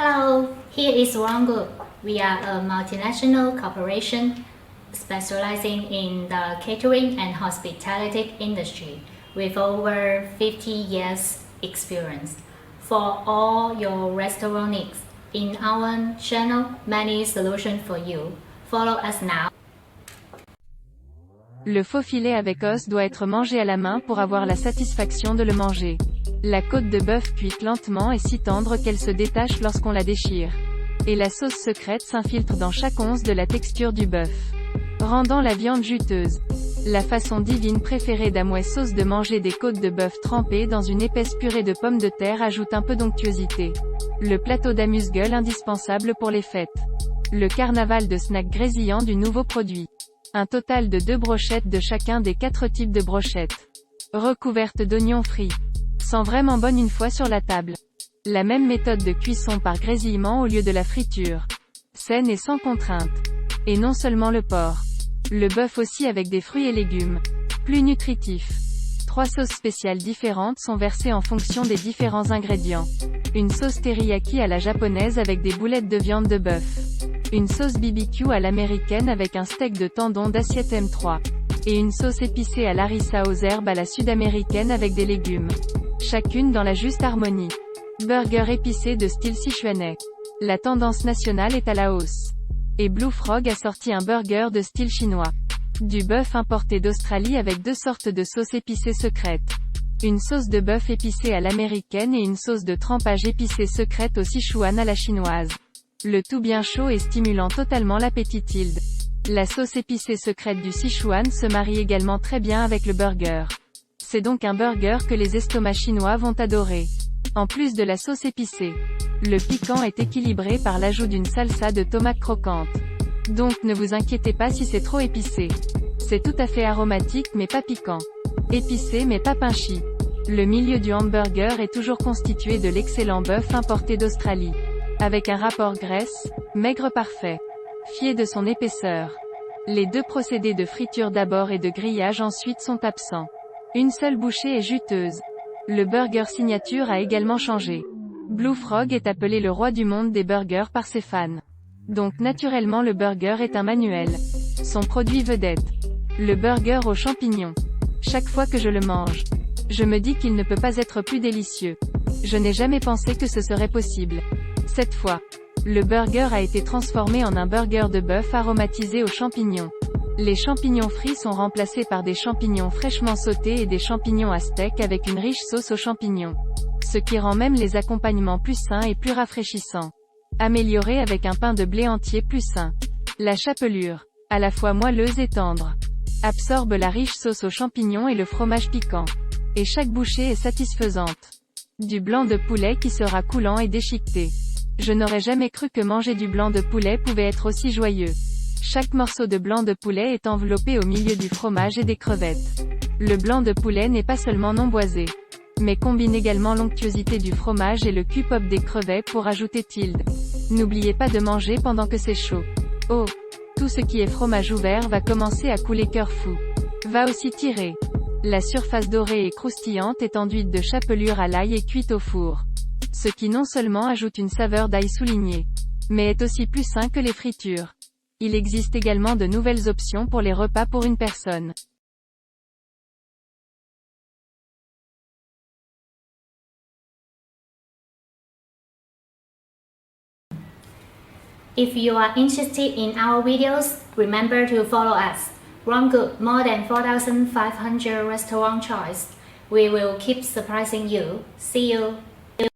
Hello, here is One Group. We are a multinational corporation specializing in the catering and hospitality industry with over 50 years experience. For all your restaurant needs, in our channel, many solutions for you. Follow us now. Le faux filet avec os doit être mangé à la main pour avoir la satisfaction de le manger. La côte de bœuf cuite lentement est si tendre qu'elle se détache lorsqu'on la déchire. Et la sauce secrète s'infiltre dans chaque once de la texture du bœuf, rendant la viande juteuse. La façon divine préférée d'Amway Sauce de manger des côtes de bœuf trempées dans une épaisse purée de pommes de terre ajoute un peu d'onctuosité. Le plateau d'amuse-gueule indispensable pour les fêtes. Le carnaval de snacks grésillants du nouveau produit. Un total de 2 brochettes de chacun des 4 types de brochettes. Recouvertes d'oignons frits. Sent vraiment bonne une fois sur la table. La même méthode de cuisson par grésillement au lieu de la friture. Saine et sans contrainte. Et non seulement le porc. Le bœuf aussi avec des fruits et légumes. Plus nutritif. 3 sauces spéciales différentes sont versées en fonction des différents ingrédients. Une sauce teriyaki à la japonaise avec des boulettes de viande de bœuf. Une sauce BBQ à l'américaine avec un steak de tendon d'assiette M3. Et une sauce épicée à l'harissa aux herbes à la sud-américaine avec des légumes. Chacune dans la juste harmonie. Burger épicé de style sichuanais. La tendance nationale est à la hausse. Et Blue Frog a sorti un burger de style chinois. Du bœuf importé d'Australie avec 2 sortes de sauces épicées secrètes. Une sauce de bœuf épicée à l'américaine et une sauce de trempage épicée secrète au Sichuan à la chinoise. Le tout bien chaud et stimulant totalement l'appétit tilde. La sauce épicée secrète du Sichuan se marie également très bien avec le burger. C'est donc un burger que les estomacs chinois vont adorer. En plus de la sauce épicée, le piquant est équilibré par l'ajout d'une salsa de tomates croquantes. Donc ne vous inquiétez pas si c'est trop épicé. C'est tout à fait aromatique mais pas piquant. Épicé mais pas punchy. Le milieu du hamburger est toujours constitué de l'excellent bœuf importé d'Australie. Avec un rapport graisse, maigre parfait. Fier de son épaisseur. Les 2 procédés de friture d'abord et de grillage ensuite sont absents. Une seule bouchée est juteuse. Le burger signature a également changé. Blue Frog est appelé le roi du monde des burgers par ses fans. Donc naturellement le burger est un manuel. Son produit vedette. Le burger aux champignons. Chaque fois que je le mange, je me dis qu'il ne peut pas être plus délicieux. Je n'ai jamais pensé que ce serait possible. Cette fois, le burger a été transformé en un burger de bœuf aromatisé aux champignons. Les champignons frits sont remplacés par des champignons fraîchement sautés et des champignons à steak avec une riche sauce aux champignons. Ce qui rend même les accompagnements plus sains et plus rafraîchissants. Amélioré avec un pain de blé entier plus sain. La chapelure, à la fois moelleuse et tendre, absorbe la riche sauce aux champignons et le fromage piquant. Et chaque bouchée est satisfaisante. Du blanc de poulet qui sera coulant et déchiqueté. Je n'aurais jamais cru que manger du blanc de poulet pouvait être aussi joyeux. Chaque morceau de blanc de poulet est enveloppé au milieu du fromage et des crevettes. Le blanc de poulet n'est pas seulement non boisé, mais combine également l'onctuosité du fromage et le Q-pop des crevettes pour ajouter tilde. N'oubliez pas de manger pendant que c'est chaud. Oh! Tout ce qui est fromage ouvert va commencer à couler cœur fou. Va aussi tirer. La surface dorée et croustillante est enduite de chapelure à l'ail et cuite au four. Ce qui non seulement ajoute une saveur d'ail soulignée, mais est aussi plus sain que les fritures. Il existe également de nouvelles options pour les repas pour une personne. If you are interested in our videos, remember to follow us. One Group, more than 4,500 restaurant choice. We will keep surprising you. See you.